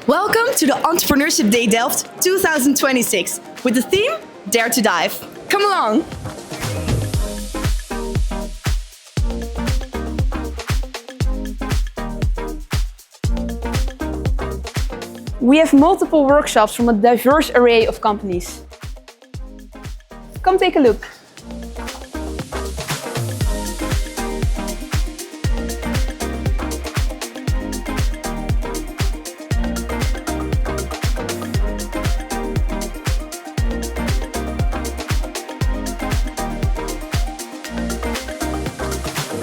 Welcome to the Entrepreneurship Day Delft 2026 with the theme Dare to Dive. Come along! We have multiple workshops from a diverse array of companies. Come take a look.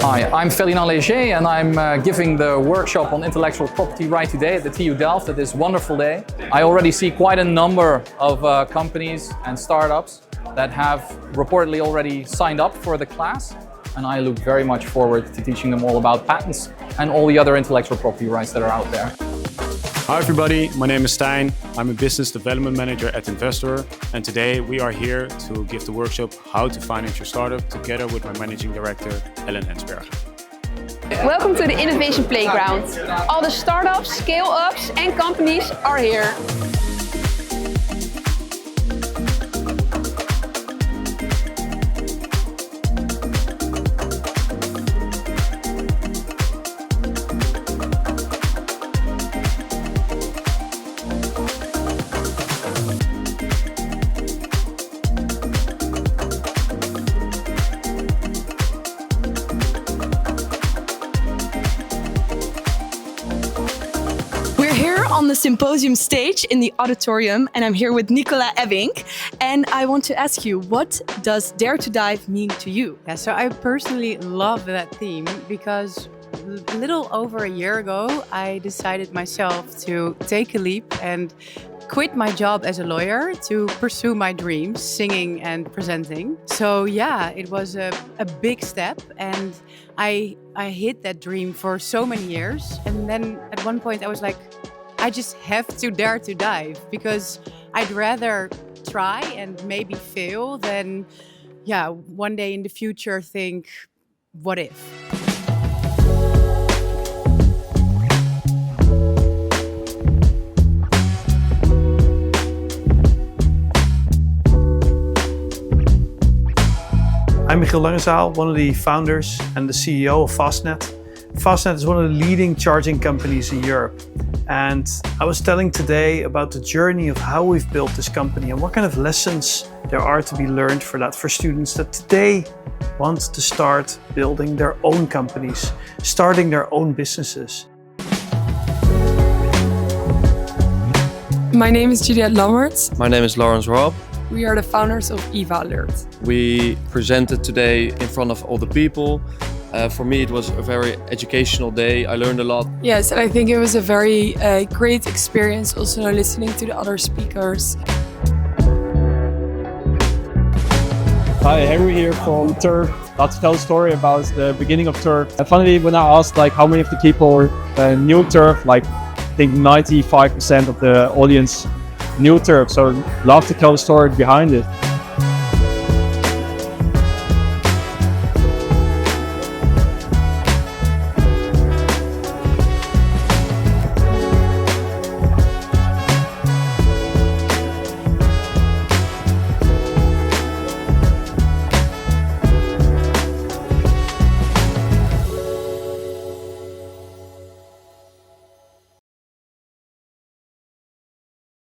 Hi, I'm Ferdinand Léger and I'm giving the workshop on intellectual property right today at the TU Delft at this wonderful day. I already see quite a number of companies and startups that have reportedly already signed up for the class, and I look very much forward to teaching them all about patents and all the other intellectual property rights that are out there. Hi everybody, my name is Stijn. I'm a business development manager at Investor, and today we are here to give the workshop How to Finance Your Startup together with my managing director, Ellen Hensberger. Welcome to the Innovation Playground. All the startups, scale-ups and companies are here. On the symposium stage in the auditorium, and I'm here with Nicola Ebbing, and I want to ask you, what does Dare to Dive mean to you? Yeah, so I personally love that theme because a little over a year ago I decided myself to take a leap and quit my job as a lawyer to pursue my dreams, singing and presenting. So yeah, it was a big step, and I hid that dream for so many years, and then at one point I was like, I just have to dare to dive, because I'd rather try and maybe fail than, yeah, one day in the future think, what if? I'm Michiel Langezaal, one of the founders and the CEO of Fastnet. Fastnet is one of the leading charging companies in Europe. And I was telling today about the journey of how we've built this company and what kind of lessons there are to be learned for students that today want to start building their own companies, starting their own businesses. My name is Juliette Lammerts. My name is Lawrence Rob. We are the founders of EVA Alert. We presented today in front of all the people. For me, it was a very educational day. I learned a lot. Yes, and I think it was a very great experience also listening to the other speakers. Hi, Henry here from TURF. I'd tell a story about the beginning of TURF. And finally, when I asked how many of the people knew TURF, I think 95% of the audience knew TURF. So I'd love to tell the story behind it.